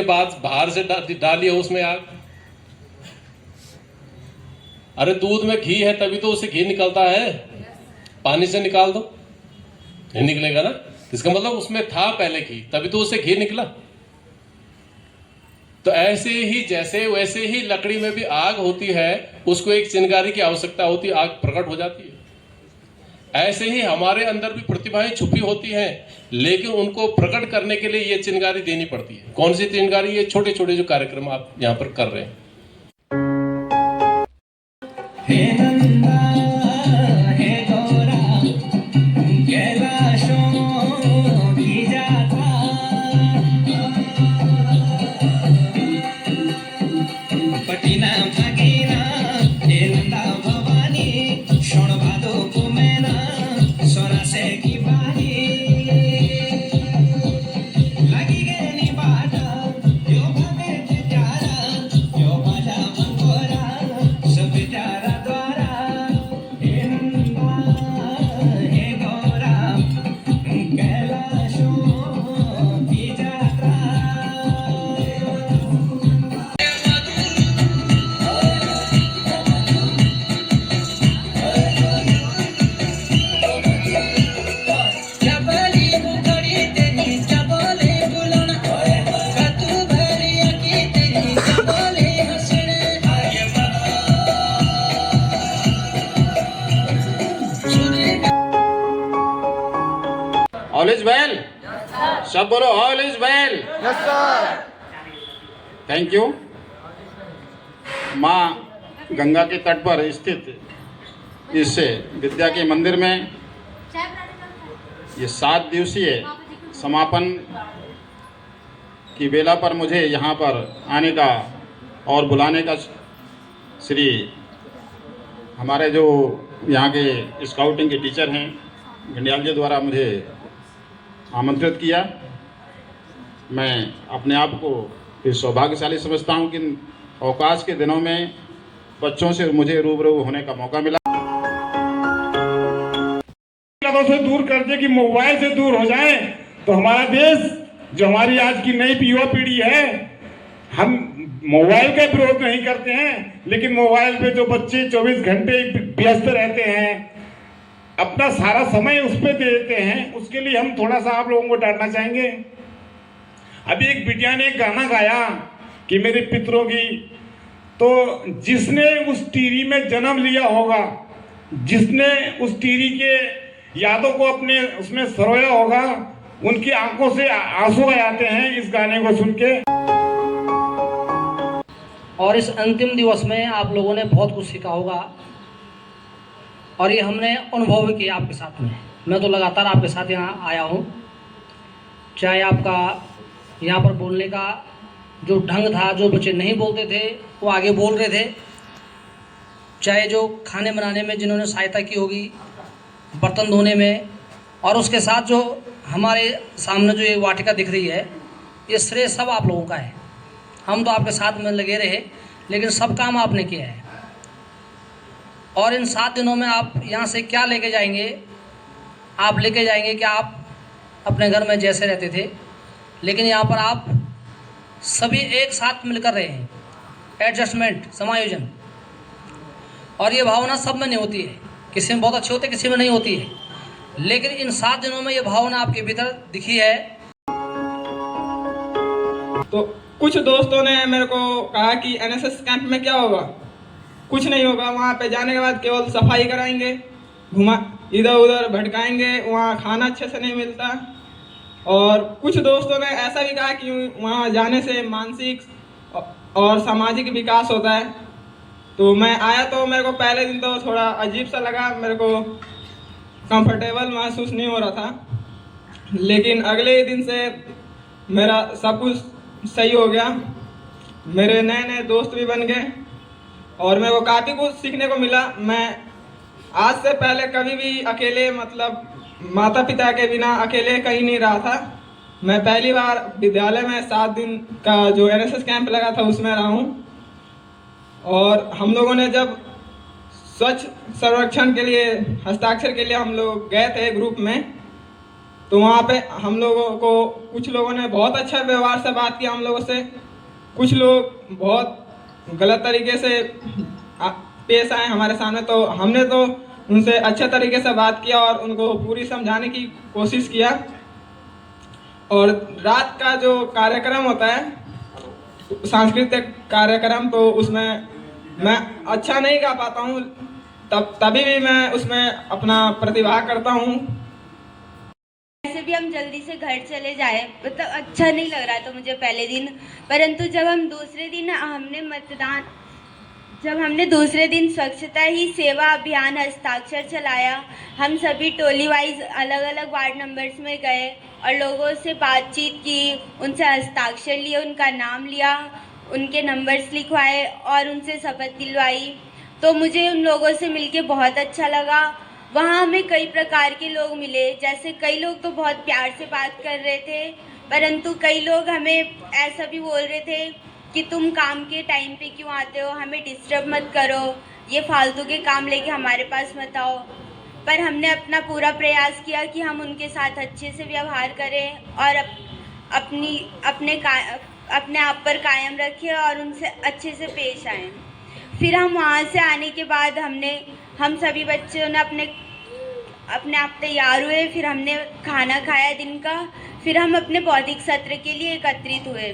बाद बाहर से डालिए उसमें आग। अरे दूध में घी है तभी तो उसे घी निकलता है, पानी से निकाल दो नहीं निकलेगा ना। इसका मतलब उसमें था पहले घी, तभी तो उसे घी निकला। तो ऐसे ही जैसे वैसे ही लकड़ी में भी आग होती है, उसको एक चिंगारी की आवश्यकता होती है, आग प्रकट हो जाती है। ऐसे ही हमारे अंदर भी प्रतिभाएं छुपी होती हैं, लेकिन उनको प्रकट करने के लिए ये चिंगारी देनी पड़ती है। कौन सी चिंगारी? ये छोटे छोटे जो कार्यक्रम आप यहाँ पर कर रहे हैं। ऑल इज वेल, सब बोलो all is well. Yes sir. Thank you. माँ गंगा के तट पर स्थित इस विद्या के मंदिर में ये 7 दिवसीय समापन की बेला पर मुझे यहाँ पर आने का और बुलाने का श्री हमारे जो यहाँ के स्काउटिंग के टीचर हैं घंडियाल जी द्वारा मुझे आमंत्रित किया। मैं अपने आप को फिर सौभाग्यशाली समझता हूँ कि अवकाश के दिनों में बच्चों से मुझे रूबरू होने का मौका मिला। से दूर कर दे कि मोबाइल से दूर हो जाए तो हमारा देश, जो हमारी आज की नई युवा पीढ़ी है, हम मोबाइल का विरोध नहीं करते हैं, लेकिन मोबाइल पे जो बच्चे 24 घंटे व्यस्त रहते हैं, अपना सारा समय उस पर दे देते हैं, उसके लिए हम थोड़ा सा आप लोगों को डांटना चाहेंगे। अभी एक बिटिया ने एक गाना गाया कि मेरे पितरों की, तो जिसने उस टीरी में जन्म लिया होगा, जिसने उस टीरी के यादों को अपने उसमें सरोया होगा, उनकी आंखों से आंसू आ जाते हैं इस गाने को सुन के। और इस अंतिम दिवस में आप लोगों ने बहुत कुछ सीखा होगा और ये हमने अनुभव भी किया आपके साथ में। मैं तो लगातार आपके साथ यहाँ आया हूँ। चाहे आपका यहाँ पर बोलने का जो ढंग था, जो बच्चे नहीं बोलते थे वो आगे बोल रहे थे, चाहे जो खाने बनाने में जिन्होंने सहायता की होगी, बर्तन धोने में, और उसके साथ जो हमारे सामने जो ये वाटिका दिख रही है, ये श्रेय सब आप लोगों का है। हम तो आपके साथ में लगे रहे, लेकिन सब काम आपने किया है। और इन 7 दिनों में आप यहाँ से क्या लेके जाएंगे? आप लेके जाएंगे कि आप अपने घर में जैसे रहते थे, लेकिन यहाँ पर आप सभी एक साथ मिलकर रहे हैं, एडजस्टमेंट, समायोजन। और ये भावना सब में नहीं होती है, किसी में बहुत अच्छी होती है, किसी में नहीं होती है, लेकिन इन 7 दिनों में ये भावना आपके भीतर दिखी है। तो कुछ दोस्तों ने मेरे को कहा कि एनएसएस कैंप में क्या होगा? कुछ नहीं होगा, वहाँ पे जाने के बाद केवल सफाई कराएंगे, घुमा इधर उधर भटकाएंगे, वहाँ खाना अच्छे से नहीं मिलता। और कुछ दोस्तों ने ऐसा भी कहा कि वहाँ जाने से मानसिक और सामाजिक विकास होता है। तो मैं आया तो मेरे को पहले दिन तो थोड़ा अजीब सा लगा, मेरे को कंफर्टेबल महसूस नहीं हो रहा था, लेकिन अगले दिन से मेरा सब कुछ सही हो गया। मेरे नए नए दोस्त भी बन गए और मेरे को काफ़ी कुछ सीखने को मिला। मैं आज से पहले कभी भी अकेले, मतलब माता पिता के बिना अकेले कहीं नहीं रहा था। मैं पहली बार विद्यालय में 7 दिन का जो एनएसएस कैंप लगा था उसमें रहा हूँ। और हम लोगों ने जब स्वच्छ सर्वेक्षण के लिए, हस्ताक्षर के लिए हम लोग गए थे ग्रुप में, तो वहाँ पे हम लोगों को कुछ लोगों ने बहुत अच्छा व्यवहार से बात किया हम लोगों से, कुछ लोग बहुत गलत तरीके से पेश आए हमारे सामने। तो हमने तो उनसे अच्छे तरीके से बात किया और उनको पूरी समझाने की कोशिश किया। और रात का जो कार्यक्रम होता है सांस्कृतिक कार्यक्रम, तो उसमें मैं अच्छा नहीं गा पाता हूँ, तभी भी मैं उसमें अपना प्रतिभा करता हूँ। वैसे भी हम जल्दी से घर चले जाए, मतलब अच्छा नहीं लग रहा था मुझे पहले दिन, परंतु जब हमने दूसरे दिन स्वच्छता ही सेवा अभियान हस्ताक्षर चलाया, हम सभी टोली वाइज अलग अलग वार्ड नंबर्स में गए और लोगों से बातचीत की, उनसे हस्ताक्षर लिए, उनका नाम लिया, उनके नंबर्स लिखवाए और उनसे शपथ दिलवाई। तो मुझे उन लोगों से मिलके बहुत अच्छा लगा। वहाँ हमें कई प्रकार के लोग मिले, जैसे कई लोग तो बहुत प्यार से बात कर रहे थे, परंतु कई लोग हमें ऐसा भी बोल रहे थे कि तुम काम के टाइम पे क्यों आते हो, हमें डिस्टर्ब मत करो, ये फालतू के काम लेके हमारे पास मत आओ। पर हमने अपना पूरा प्रयास किया कि हम उनके साथ अच्छे से व्यवहार करें और अपने आप पर कायम रखें और उनसे अच्छे से पेश आएं। फिर हम वहाँ से आने के बाद हम सभी बच्चों ने अपने आप तैयार हुए, फिर हमने खाना खाया दिन का, फिर हम अपने बौद्धिक सत्र के लिए एकत्रित हुए।